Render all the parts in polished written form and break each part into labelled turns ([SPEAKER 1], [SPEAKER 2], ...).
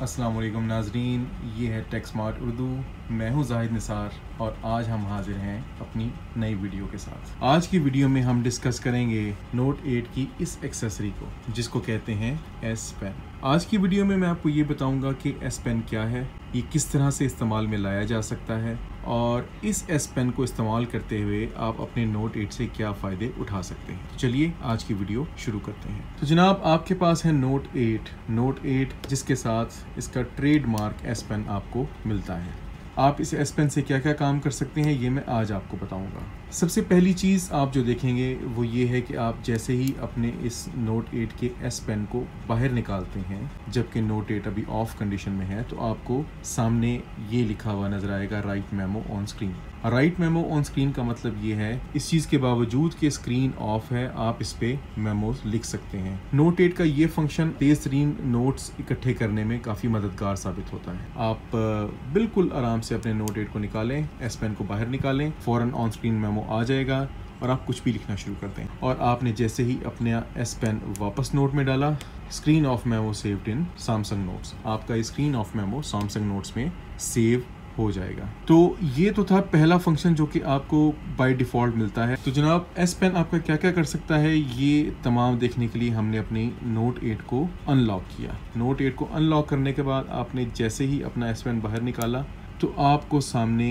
[SPEAKER 1] अस्सलाम वालेकुम नाजरीन, ये है टेक स्मार्ट उर्दू। मैं हूँ जाहिद निसार और आज हम हाजिर हैं अपनी नई वीडियो के साथ। आज की वीडियो में हम डिस्कस करेंगे नोट 8 की इस एक्सेसरी को जिसको कहते हैं एस पेन। आज की वीडियो में मैं आपको ये बताऊंगा कि एस पेन क्या है, ये किस तरह से इस्तेमाल में लाया जा सकता है और इस एस पेन को इस्तेमाल करते हुए आप अपने नोट 8 से क्या फ़ायदे उठा सकते हैं। तो चलिए आज की वीडियो शुरू करते हैं। तो जनाब, आपके पास है नोट 8 जिसके साथ इसका ट्रेडमार्क एस पेन आपको मिलता है। आप इस एस पेन से क्या क्या काम कर सकते हैं ये मैं आज आपको बताऊंगा। सबसे पहली चीज़ आप जो देखेंगे वो ये है कि आप जैसे ही अपने इस नोट 8 के एस पेन को बाहर निकालते हैं, जबकि नोट 8 अभी ऑफ कंडीशन में है, तो आपको सामने ये लिखा हुआ नजर आएगा right memo on screen. Right memo on screen का मतलब ये है इस चीज़ के बावजूद कि स्क्रीन ऑफ है आप इस पे मेमोज लिख सकते हैं। नोट 8 का ये फंक्शन तेज तरीन नोट्स इकट्ठे करने में काफ़ी मददगार साबित होता है। आप बिल्कुल आराम से अपने नोट 8 को निकालें, एस पेन को बाहर निकालें, फ़ौरन ऑन स्क्रीन मेमो आ जाएगा और आप कुछ भी लिखना शुरू कर दें। और आपने जैसे ही अपने एस पेन वापस नोट में डाला, screen off memo saved in Samsung notes, आपका screen off memo Samsung notes में सेव हो जाएगा। तो ये तो था पहला फंक्शन जो कि आपको बाय डिफ़ॉल्ट मिलता है। तो जनाब, एस पेन आपका क्या क्या कर सकता है ये तमाम देखने के लिए हमने अपनी नोट 8 को अनलॉक किया। नोट 8 को अनलॉक करने के बाद आपने जैसे ही अपना एस पेन बाहर निकाला तो आपको सामने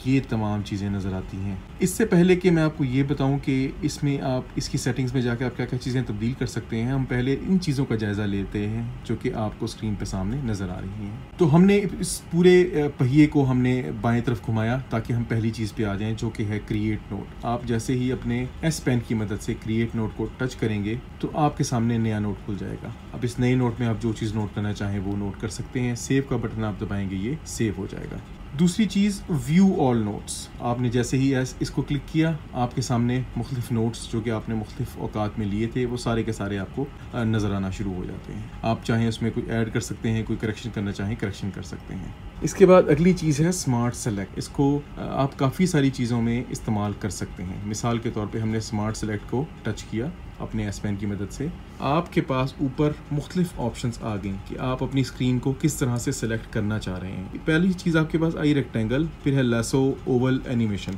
[SPEAKER 1] ये तमाम चीज़ें नज़र आती हैं। इससे पहले कि मैं आपको ये बताऊं कि इसमें आप इसकी सेटिंग्स में जाकर आप क्या क्या चीज़ें तब्दील कर सकते हैं, हम पहले इन चीज़ों का जायज़ा लेते हैं जो कि आपको स्क्रीन पे सामने नज़र आ रही हैं। तो हमने इस पूरे पहिए को हमने बाएं तरफ घुमाया ताकि हम पहली चीज़ पे आ जाएं जो कि है क्रिएट नोट। आप जैसे ही अपने एस पेन की मदद से क्रिएट नोट को टच करेंगे तो आपके सामने नया नोट खुल जाएगा। अब इस नए नोट में आप जो चीज़ नोट करना चाहें वो नोट कर सकते हैं। सेव का बटन आप दबाएंगे, ये सेव हो जाएगा। दूसरी चीज़, व्यू ऑल नोट्स। आपने जैसे ही इसको क्लिक किया आपके सामने मुख्तलिफ नोट्स जो कि आपने मुख्तलिफ औकात में लिए थे वो सारे के सारे आपको नज़र आना शुरू हो जाते हैं। आप चाहें उसमें कोई ऐड कर सकते हैं, कोई करेक्शन करना चाहें करेक्शन कर सकते हैं। इसके बाद अगली चीज़ है स्मार्ट सेलेक्ट। इसको आप काफ़ी सारी चीज़ों में इस्तेमाल कर सकते हैं। मिसाल के तौर पे हमने स्मार्ट सेलेक्ट को टच किया अपने एस पेन की मदद से, आपके पास ऊपर मुख्तलिफ ऑप्शंस आ गए कि आप अपनी स्क्रीन को किस तरह से सेलेक्ट करना चाह रहे हैं। पहली चीज़ आपके पास आई रेक्टेंगल, फिर है लैसो, ओवल, एनिमेशन।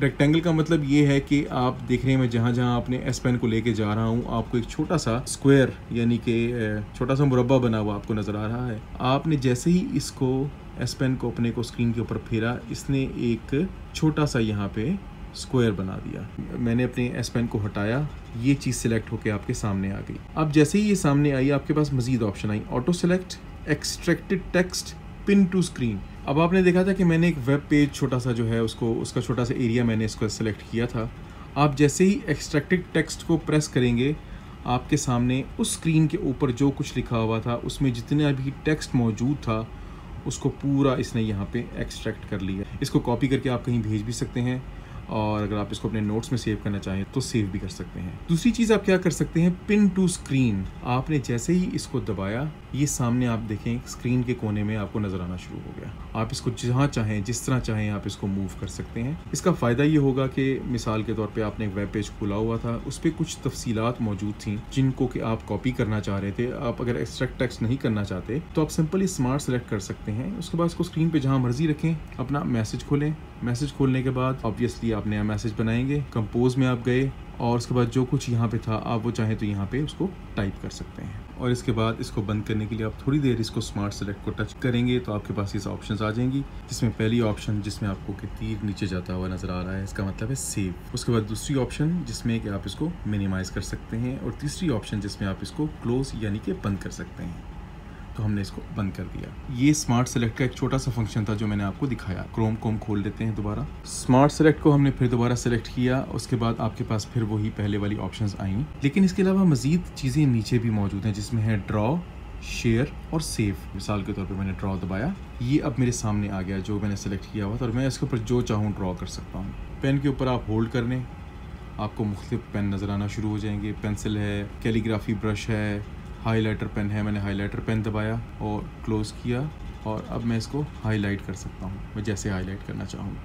[SPEAKER 1] रेक्टेंगल का मतलब ये है कि आप देख रहे हैं मैं जहाँ जहाँ अपने एस पेन को लेके जा रहा हूँ आपको एक छोटा सा स्क्वायर यानी कि छोटा सा मुरब्बा बना हुआ आपको नज़र आ रहा है। आपने जैसे ही इसको एस पेन को अपने को स्क्रीन के ऊपर फेरा, इसने एक छोटा सा यहाँ पे स्क्वायर बना दिया। मैंने अपने एस पेन को हटाया, ये चीज़ सिलेक्ट होकर आपके सामने आ गई। अब जैसे ही ये सामने आई आपके पास मजीद ऑप्शन आई, auto select, extracted text, pin to screen. अब आपने देखा था कि मैंने एक वेब पेज छोटा सा जो है उसका छोटा सा एरिया मैंने इसको सेलेक्ट किया था। आप जैसे ही एक्सट्रैक्टेड टेक्स्ट को प्रेस करेंगे आपके सामने उस स्क्रीन के ऊपर जो कुछ लिखा हुआ था उसमें जितने भी टेक्स्ट मौजूद था उसको पूरा इसने यहाँ पे एक्सट्रैक्ट कर लिया। इसको कॉपी करके आप कहीं भेज भी सकते हैं और अगर आप इसको अपने नोट्स में सेव करना चाहें तो सेव भी कर सकते हैं। दूसरी चीज़ आप क्या कर सकते हैं, पिन टू स्क्रीन। आपने जैसे ही इसको दबाया ये सामने आप देखें स्क्रीन के कोने में आपको नज़र आना शुरू हो गया। आप इसको जहाँ चाहें जिस तरह चाहें आप इसको मूव कर सकते हैं। इसका फ़ायदा ये होगा कि मिसाल के तौर पे आपने एक वेब पेज खोला हुआ था, उस पर कुछ तफसीलात मौजूद थी जिनको कि आप कॉपी करना चाह रहे थे। आप अगर एक्सट्रैक्ट टेक्स्ट नहीं करना चाहते तो आप सिंपली स्मार्ट सेलेक्ट कर सकते हैं। उसके बाद इसको स्क्रीन पर जहाँ मर्जी रखें, अपना मैसेज खोलें। मैसेज खोलने के बाद ऑब्वियसली आप नया मैसेज बनाएंगे, कंपोज में आप गए और उसके बाद जो कुछ यहाँ पे था आप वो चाहें तो यहाँ पे उसको टाइप कर सकते हैं। और इसके बाद इसको बंद करने के लिए आप थोड़ी देर इसको स्मार्ट सेलेक्ट को टच करेंगे तो आपके पास ये ऑप्शंस आ जाएंगी, जिसमें पहली ऑप्शन जिसमें आपको कि तीर नीचे जाता हुआ नज़र आ रहा है, इसका मतलब है सेव। उसके बाद दूसरी ऑप्शन जिसमें कि आप इसको मिनिमाइज़ कर सकते हैं और तीसरी ऑप्शन जिसमें आप इसको क्लोज यानी कि बंद कर सकते हैं। तो हमने इसको बंद कर दिया। ये स्मार्ट सेलेक्ट का एक छोटा सा फंक्शन था जो मैंने आपको दिखाया। क्रोम को हम खोल देते हैं दोबारा। स्मार्ट सेलेक्ट को हमने फिर दोबारा सेलेक्ट किया, उसके बाद आपके पास फिर वही पहले वाली ऑप्शंस आई, लेकिन इसके अलावा मजीद चीज़ें नीचे भी मौजूद हैं जिसमें है ड्रॉ, शेयर और सेव। मिसाल के तौर पे मैंने ड्रॉ दबाया, ये अब मेरे सामने आ गया जो मैंने सेलेक्ट किया हुआ था और मैं इसके ऊपर जो चाहूँ ड्रॉ कर सकता हूँ। पेन के ऊपर आप होल्ड कर लें, आपको मुख्तलिफ पेन नज़र आना शुरू हो जाएंगे। पेंसिल है, कैलीग्राफी ब्रश है, हाइलाइटर पेन है। मैंने हाइलाइटर पेन दबाया और क्लोज़ किया और अब मैं इसको हाईलाइट कर सकता हूँ मैं जैसे हाईलाइट करना चाहूँ।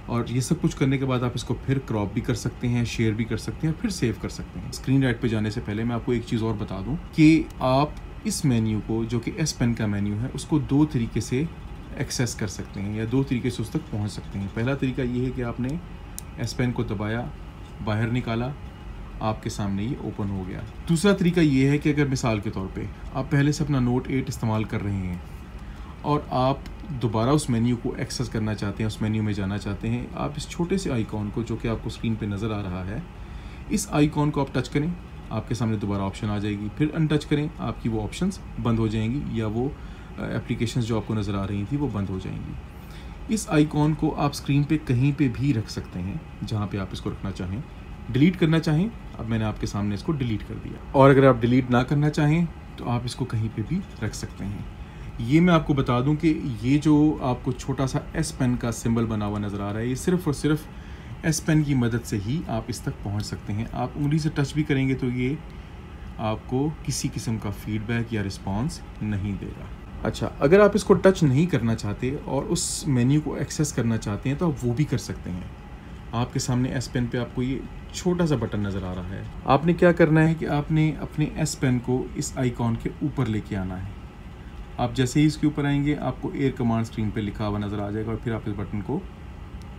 [SPEAKER 1] और ये सब कुछ करने के बाद आप इसको फिर क्रॉप भी कर सकते हैं, शेयर भी कर सकते हैं, फिर सेव कर सकते हैं। स्क्रीन राइट पे जाने से पहले मैं आपको एक चीज़ और बता दूं कि आप इस मेन्यू को जो कि S Pen का मेन्यू है उसको दो तरीके से एक्सेस कर सकते हैं या दो तरीके से उस तक पहुंच सकते हैं। पहला तरीका ये है कि आपने S Pen को दबाया, बाहर निकाला, आपके सामने ये ओपन हो गया। दूसरा तरीका ये है कि अगर मिसाल के तौर पे आप पहले से अपना Note 8 इस्तेमाल कर रहे हैं और आप दोबारा उस मेन्यू को एक्सेस करना चाहते हैं, उस मेन्यू में जाना चाहते हैं, आप इस छोटे से आइकॉन को जो कि आपको स्क्रीन पे नज़र आ रहा है, इस आइकॉन को आप टच करें, आपके सामने दोबारा ऑप्शन आ जाएगी। फिर अनटच करें, आपकी वो ऑप्शंस बंद हो जाएंगी या वो एप्लीकेशंस जो आपको नज़र आ रही थी वो बंद हो जाएंगी। इस आइकॉन को आप स्क्रीन पे कहीं पे भी रख सकते हैं जहाँ पे आप इसको रखना चाहें। डिलीट करना चाहें, अब मैंने आपके सामने इसको डिलीट कर दिया। और अगर आप डिलीट ना करना चाहें तो आप इसको कहीं पे भी रख सकते हैं। ये मैं आपको बता दूं कि ये जो आपको छोटा सा S Pen का सिंबल बना हुआ नज़र आ रहा है, ये सिर्फ और सिर्फ S Pen की मदद से ही आप इस तक पहुंच सकते हैं। आप उंगली से टच भी करेंगे तो ये आपको किसी किस्म का फीडबैक या रिस्पांस नहीं देगा। अच्छा, अगर आप इसको टच नहीं करना चाहते और उस मेन्यू को एक्सेस करना चाहते हैं तो आप वो भी कर सकते हैं। आपके सामने S Pen पे आपको ये छोटा सा बटन नज़र आ रहा है। आपने क्या करना है कि आपने अपने S Pen को इस आइकॉन के ऊपर लेके आना है। आप जैसे ही इसके ऊपर आएंगे आपको एयर कमांड स्क्रीन पे लिखा हुआ नज़र आ जाएगा और फिर आप इस बटन को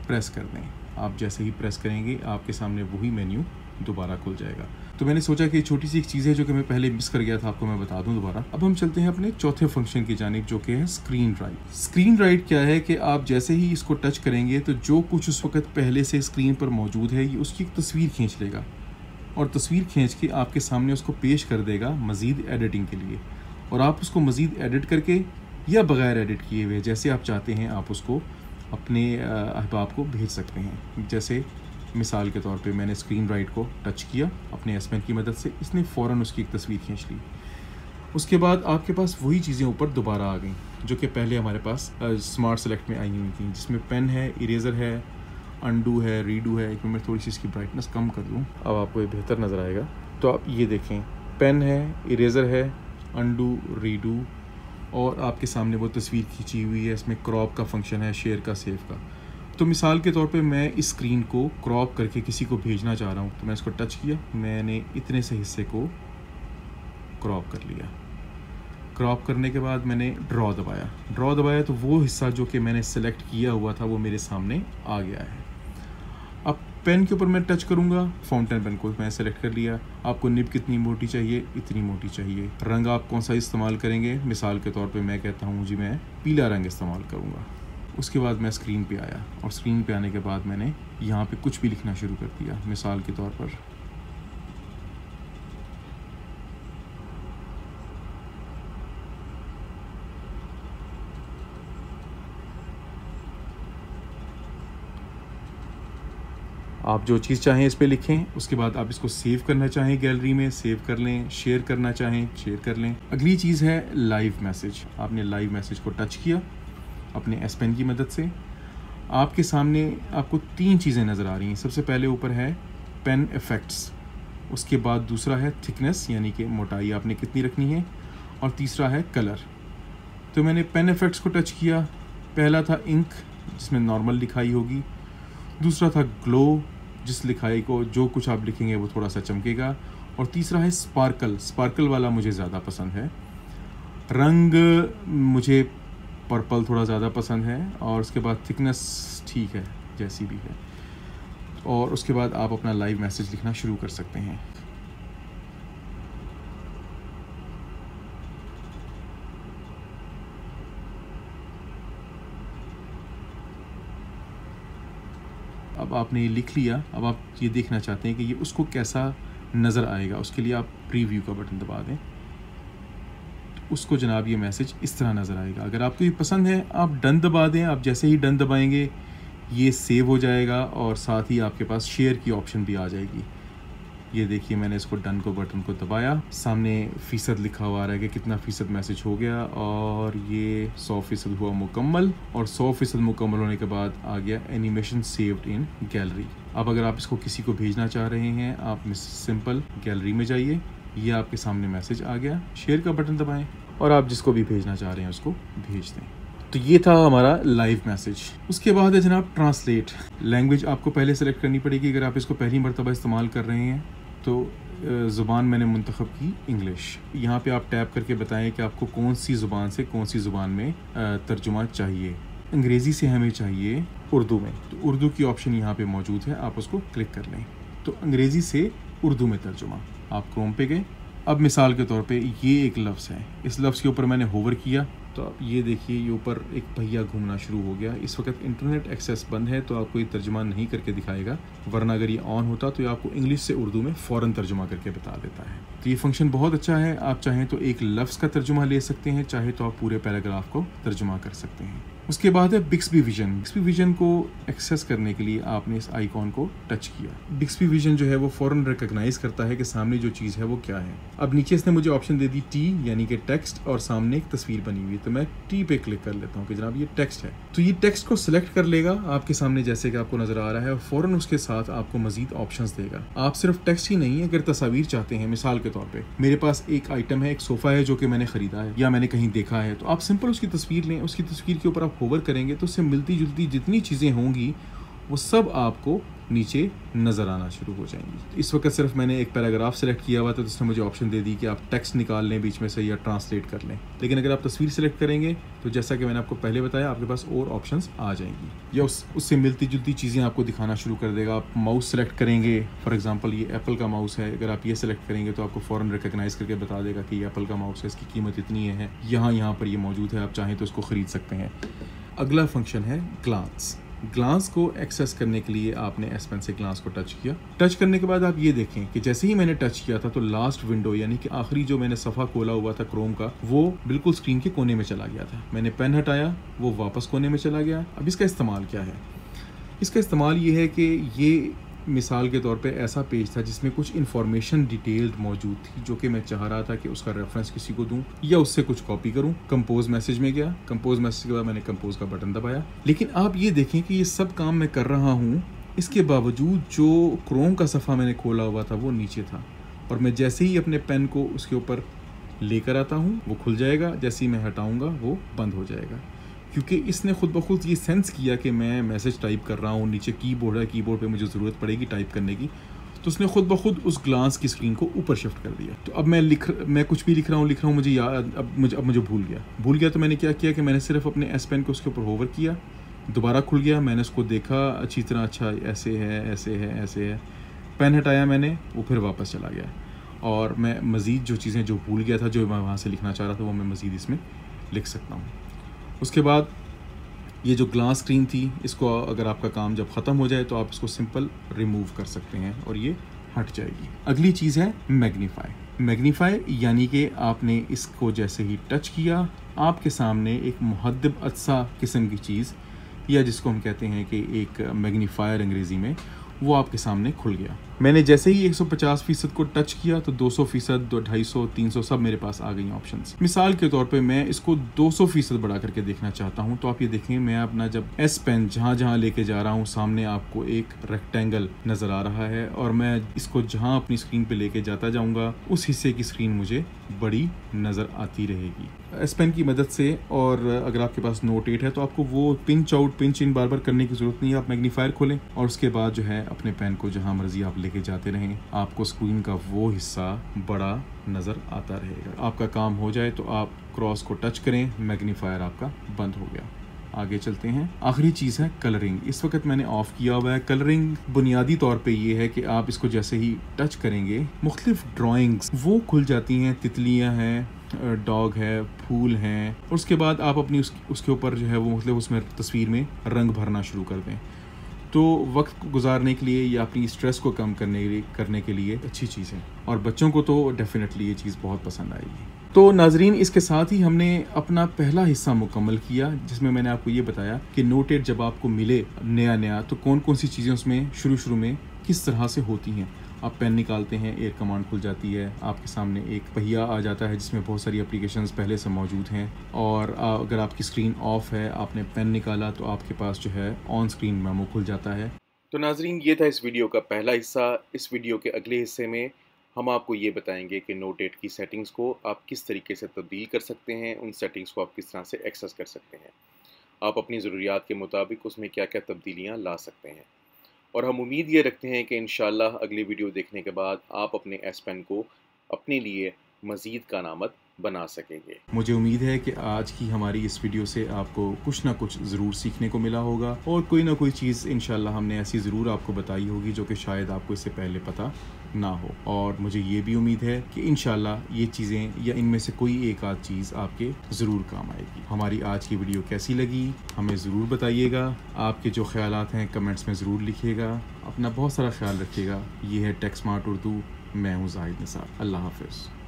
[SPEAKER 1] प्रेस कर दें। आप जैसे ही प्रेस करेंगे आपके सामने वही मेन्यू दोबारा खुल जाएगा। तो मैंने सोचा कि छोटी सी एक चीज़ है जो कि मैं पहले मिस कर गया था, आपको मैं बता दूं दोबारा। अब हम चलते हैं अपने चौथे फंक्शन की जानिब जो कि है स्क्रीन राइट। स्क्रीन राइट क्या है कि आप जैसे ही इसको टच करेंगे तो जो कुछ उस वक्त पहले से स्क्रीन पर मौजूद है ये उसकी एक तस्वीर खींच लेगा और तस्वीर खींच के आपके सामने उसको पेश कर देगा मज़ीद एडिटिंग के लिए। और आप उसको मज़ीद एडिट करके या बग़ैर एडिट किए हुए जैसे आप चाहते हैं आप उसको अपने अहबाब को भेज सकते हैं। जैसे मिसाल के तौर पे मैंने स्क्रीन राइट को टच किया अपने S Pen की मदद से, इसने फ़ौरन उसकी एक तस्वीर खींच ली। उसके बाद आपके पास वही चीज़ें ऊपर दोबारा आ गई जो कि पहले हमारे पास स्मार्ट सेलेक्ट में आई हुई थी, जिसमें पेन है, इरेज़र है, अनडू है, रीडू है। एक मैं थोड़ी सी इसकी ब्राइटनेस कम कर दूँ, अब आपको ये बेहतर नज़र आएगा। तो आप ये देखें, पेन है, इरेज़र है, अनडू, रीडू और आपके सामने वो तस्वीर खींची हुई है। इसमें क्रॉप का फंक्शन है, शेयर का, सेव का। तो मिसाल के तौर पे मैं इस स्क्रीन को क्रॉप करके किसी को भेजना चाह रहा हूँ तो मैं इसको टच किया, मैंने इतने से हिस्से को क्रॉप कर लिया। क्रॉप करने के बाद मैंने ड्रॉ दबाया तो वो हिस्सा जो कि मैंने सेलेक्ट किया हुआ था वो मेरे सामने आ गया है। अब पेन के ऊपर मैं टच करूँगा, फाउंटेन पेन को मैं सेलेक्ट कर लिया। आपको निब कितनी मोटी चाहिए, इतनी मोटी चाहिए। रंग आप कौन सा इस्तेमाल करेंगे, मिसाल के तौर पे मैं कहता हूँ जी मैं पीला रंग इस्तेमाल करूँगा। उसके बाद मैं स्क्रीन पे आया और स्क्रीन पे आने के बाद मैंने यहाँ पे कुछ भी लिखना शुरू कर दिया। मिसाल के तौर पर आप जो चीज़ चाहें इस पे लिखें। उसके बाद आप इसको सेव करना चाहें गैलरी में, सेव कर लें। शेयर करना चाहें, शेयर कर लें। अगली चीज़ है लाइव मैसेज। आपने लाइव मैसेज को टच किया अपने S Pen की मदद से। आपके सामने आपको तीन चीज़ें नज़र आ रही हैं। सबसे पहले ऊपर है पेन इफ़ेक्ट्स, उसके बाद दूसरा है थिकनेस यानी कि मोटाई आपने कितनी रखनी है, और तीसरा है कलर। तो मैंने पेन इफ़ेक्ट्स को टच किया। पहला था इंक जिसमें नॉर्मल लिखाई होगी, दूसरा था ग्लो जिस लिखाई को जो कुछ आप लिखेंगे वो थोड़ा सा चमकेगा, और तीसरा है स्पार्कल वाला मुझे ज़्यादा पसंद है। रंग मुझे पर्पल थोड़ा ज़्यादा पसंद है, और उसके बाद थिकनेस ठीक है जैसी भी है। और उसके बाद आप अपना लाइव मैसेज लिखना शुरू कर सकते हैं। अब आपने ये लिख लिया। अब आप ये देखना चाहते हैं कि ये उसको कैसा नज़र आएगा, उसके लिए आप प्रीव्यू का बटन दबा दें। उसको जनाब ये मैसेज इस तरह नज़र आएगा। अगर आपको ये पसंद है आप डन दबा दें। आप जैसे ही डन दबाएंगे ये सेव हो जाएगा और साथ ही आपके पास शेयर की ऑप्शन भी आ जाएगी। ये देखिए मैंने इसको डन को बटन को दबाया, सामने फ़ीसद लिखा हुआ आ रहा है कि कितना फ़ीसद मैसेज हो गया, और ये 100% हुआ मुकम्मल। और 100% मुकम्मल होने के बाद आ गया एनिमेशन सेव्ड इन गैलरी। अब अगर आप इसको किसी को भेजना चाह रहे हैं आप सिंपल गैलरी में जाइए, ये आपके सामने मैसेज आ गया। शेयर का बटन दबाएं और आप जिसको भी भेजना चाह रहे हैं उसको भेज दें। तो ये था हमारा लाइव मैसेज। उसके बाद है जनाब ट्रांसलेट। लैंग्वेज आपको पहले सेलेक्ट करनी पड़ेगी। अगर आप इसको पहली मरतबा इस्तेमाल कर रहे हैं तो ज़ुबान मैंने मुंतखब की इंग्लिश। यहाँ पे आप टैप करके बताएं कि आपको कौन सी ज़ुबान से कौन सी ज़ुबान में तर्जुमा चाहिए। अंग्रेज़ी से हमें चाहिए उर्दू में, तो उर्दू की ऑप्शन यहाँ पे मौजूद है, आप उसको क्लिक कर लें। तो अंग्रेज़ी से उर्दू में तर्जुमा, आप क्रोम पे गए। अब मिसाल के तौर पे ये एक लफ्ज़ है, इस लफ्ज़ के ऊपर मैंने होवर किया तो आप ये देखिए ये ऊपर एक पहिया घूमना शुरू हो गया। इस वक्त इंटरनेट एक्सेस बंद है तो आपको ये तर्जुमा नहीं करके दिखाएगा, वरना अगर ये ऑन होता तो ये आपको इंग्लिश से उर्दू में फ़ौरन तर्जुमा करके बता देता है। तो ये फंक्शन बहुत अच्छा है। आप चाहें तो एक लफ्ज़ का तर्जुमा ले सकते हैं, चाहे तो आप पूरे पैराग्राफ को तर्जुमा कर सकते हैं। उसके बाद है बिक्सबी विजन। बिक्सबी विजन को एक्सेस करने के लिए आपने इस आइकॉन को टच किया। बिक्सबी विजन जो है वो फ़ौरन रिकॉग्नाइज करता है कि सामने जो चीज़ है वो क्या है। अब नीचे इसने मुझे ऑप्शन दे दी टी यानी कि टेक्स्ट, और सामने एक तस्वीर बनी हुई है, तो मैं टी पे क्लिक कर लेता हूँ कि जनाब ये टेक्स्ट है। तो ये टेक्स्ट को सिलेक्ट कर लेगा आपके सामने जैसे कि आपको नजर आ रहा है, और फ़ौरन उसके साथ आपको मजीद ऑप्शंस देगा। आप सिर्फ टेक्स्ट ही नहीं, अगर तस्वीर चाहते हैं, मिसाल के तौर पे मेरे पास एक आइटम है, एक सोफ़ा है जो कि मैंने ख़रीदा है या मैंने कहीं देखा है, तो आप सिंपल उसकी तस्वीर लें, उसकी तस्वीर के ऊपर आप होवर करेंगे तो उससे मिलती जुलती जितनी चीज़ें होंगी वो सब आपको नीचे नज़र आना शुरू हो जाएंगी। इस वक्त सिर्फ मैंने एक पैराग्राफ सेलेक्ट किया हुआ था, तो उसने मुझे ऑप्शन दे दी कि आप टेक्स्ट निकाल लें बीच में से या ट्रांसलेट कर लें। लेकिन अगर आप तस्वीर सेलेक्ट करेंगे तो जैसा कि मैंने आपको पहले बताया, आपके पास और ऑप्शंस आ जाएंगी या उससे मिलती जुलती चीज़ें आपको दिखाना शुरू कर देगा। आप माउस सेलेक्ट करेंगे, फॉर एग्जांपल ये एप्पल का माउस है, अगर आप ये सेलेक्ट करेंगे तो आपको फ़ौरन रिकॉग्नाइज करके बता देगा कि ये एप्पल का माउस है, इसकी कीमत इतनी है, यहाँ पर ये मौजूद है, आप चाहें तो इसको ख़रीद सकते हैं। अगला फंक्शन है ग्लांस। ग्लांस को एक्सेस करने के लिए आपने एस पेन से ग्लांस को टच किया। टच करने के बाद आप ये देखें कि जैसे ही मैंने टच किया था तो लास्ट विंडो यानी कि आखिरी जो मैंने सफ़ा खोला हुआ था क्रोम का, वो बिल्कुल स्क्रीन के कोने में चला गया था। मैंने पेन हटाया, वो वापस कोने में चला गया। अब इसका इस्तेमाल क्या है? इसका इस्तेमाल ये है कि ये मिसाल के तौर पे ऐसा पेज था जिसमें कुछ इन्फॉर्मेशन डिटेल्ड मौजूद थी जो कि मैं चाह रहा था कि उसका रेफरेंस किसी को दूं या उससे कुछ कॉपी करूं। कंपोज मैसेज में गया, कंपोज मैसेज के बाद मैंने कंपोज का बटन दबाया। लेकिन आप ये देखें कि ये सब काम मैं कर रहा हूं, इसके बावजूद जो क्रोम का सफ़ा मैंने खोला हुआ था वो नीचे था, और मैं जैसे ही अपने पेन को उसके ऊपर लेकर आता हूँ वो खुल जाएगा, जैसे ही मैं हटाऊँगा वो बंद हो जाएगा, क्योंकि इसने खुद ब खुद ये सेंस किया कि मैं मैसेज टाइप कर रहा हूँ, नीचे कीबोर्ड है, कीबोर्ड पे मुझे ज़रूरत पड़ेगी टाइप करने की, तो उसने खुद ब खुद उस ग्लांस की स्क्रीन को ऊपर शिफ्ट कर दिया। तो अब मैं कुछ भी लिख रहा हूँ, मुझे याद अब मुझे भूल गया। तो मैंने क्या किया कि मैंने सिर्फ अपने एस पेन को उसके ऊपर होवर किया, दोबारा खुल गया, मैंने उसको देखा अच्छी तरह, अच्छा ऐसे है, पेन हटाया मैंने, वो फिर वापस चला गया, और मैं मज़ीद जो चीज़ें जो भूल गया था, जो मैं वहाँ से लिखना चाह रहा था, वो मैं मज़ीद इसमें लिख सकता हूँ। उसके बाद ये जो ग्लास स्क्रीन थी, इसको अगर आपका काम जब ख़त्म हो जाए तो आप इसको सिंपल रिमूव कर सकते हैं और ये हट जाएगी। अगली चीज़ है मैग्नीफाई यानी कि आपने इसको जैसे ही टच किया, आपके सामने एक मुहद्दिब अज्सा किस्म की चीज़, या जिसको हम कहते हैं कि एक मैग्नीफायर अंग्रेज़ी में, वो आपके सामने खुल गया। मैंने जैसे ही 150% को टच किया तो 200%, 250, 300 सब मेरे पास आ गई ऑप्शंस। मिसाल के तौर पे मैं इसको 200% बढ़ा करके देखना चाहता हूँ, तो आप ये देखें, मैं अपना जब एस पेन जहाँ लेके जा रहा हूँ, सामने आपको एक रेक्टेंगल नज़र आ रहा है, और मैं इसको जहाँ अपनी स्क्रीन पे लेके जाता जाऊँगा उस हिस्से की स्क्रीन मुझे बड़ी नज़र आती रहेगी एस पेन की मदद से। और अगर आपके पास नोट 8 है तो आपको वो पिंच आउट पिंच इन बार बार करने की ज़रूरत नहीं है। आप मैग्नीफायर खोलें और उसके बाद जो है अपने पेन को जहाँ मर्जी आप लेके जाते रहें, आपको स्क्रीन का वो हिस्सा बड़ा नज़र आता रहेगा। आपका काम हो जाए तो आप क्रॉस को टच करें, मैग्नीफायर आपका बंद हो गया। आगे चलते हैं। आखिरी चीज़ है कलरिंग। इस वक्त मैंने ऑफ़ किया हुआ है। कलरिंग बुनियादी तौर पे ये है कि आप इसको जैसे ही टच करेंगे मुख्तलिफ ड्राइंग्स वो खुल जाती हैं, तितलियाँ हैं, डॉग है, फूल हैं, और उसके बाद आप अपनी उसके ऊपर जो है वो मतलब उसमें तस्वीर में रंग भरना शुरू कर दें। तो वक्त गुजारने के लिए या अपनी स्ट्रेस को कम करने के लिए अच्छी चीज़ है, और बच्चों को तो डेफिनेटली ये चीज़ बहुत पसंद आएगी। तो नाजरीन, इसके साथ ही हमने अपना पहला हिस्सा मुकम्मल किया, जिसमें मैंने आपको ये बताया कि नोट 8 जब आपको मिले नया तो कौन कौन सी चीज़ें उसमें शुरू में किस तरह से होती हैं। आप पेन निकालते हैं, एयर कमांड खुल जाती है, आपके सामने एक पहिया आ जाता है जिसमें बहुत सारी एप्लीकेशंस पहले से मौजूद हैं, और अगर आपकी स्क्रीन ऑफ है, आपने पेन निकाला, तो आपके पास जो है ऑन स्क्रीन मेमो खुल जाता है। तो नाजरीन, ये था इस वीडियो का पहला हिस्सा। इस वीडियो के अगले हिस्से में हम आपको ये बताएंगे कि नोट 8 की सेटिंग्स को आप किस तरीके से तब्दील कर सकते हैं, उन सेटिंग्स को आप किस तरह से एक्सेस कर सकते हैं, आप अपनी ज़रूरियात के मुताबिक उसमें क्या क्या तब्दीलियाँ ला सकते हैं। और हम उम्मीद ये रखते हैं कि इंशाल्लाह अगली वीडियो देखने के बाद आप अपने एस पेन को अपने लिए मज़ीद कारआमद बना सकेंगे। मुझे उम्मीद है कि आज की हमारी इस वीडियो से आपको कुछ ना कुछ ज़रूर सीखने को मिला होगा और कोई ना कोई चीज़ इंशाल्लाह हमने ऐसी ज़रूर आपको बताई होगी जो कि शायद आपको इससे पहले पता ना हो। और मुझे ये भी उम्मीद है कि इंशाल्लाह ये चीज़ें या इनमें से कोई एक आध चीज़ आपके ज़रूर काम आएगी। हमारी आज की वीडियो कैसी लगी हमें ज़रूर बताइएगा। आपके जो ख्यालात हैं कमेंट्स में ज़रूर लिखिएगा। अपना बहुत सारा ख्याल रखिएगा। ये है टेक स्मार्ट उर्दू। मैं हूँ जाहिद निसार। अल्लाह हाफ़िज़।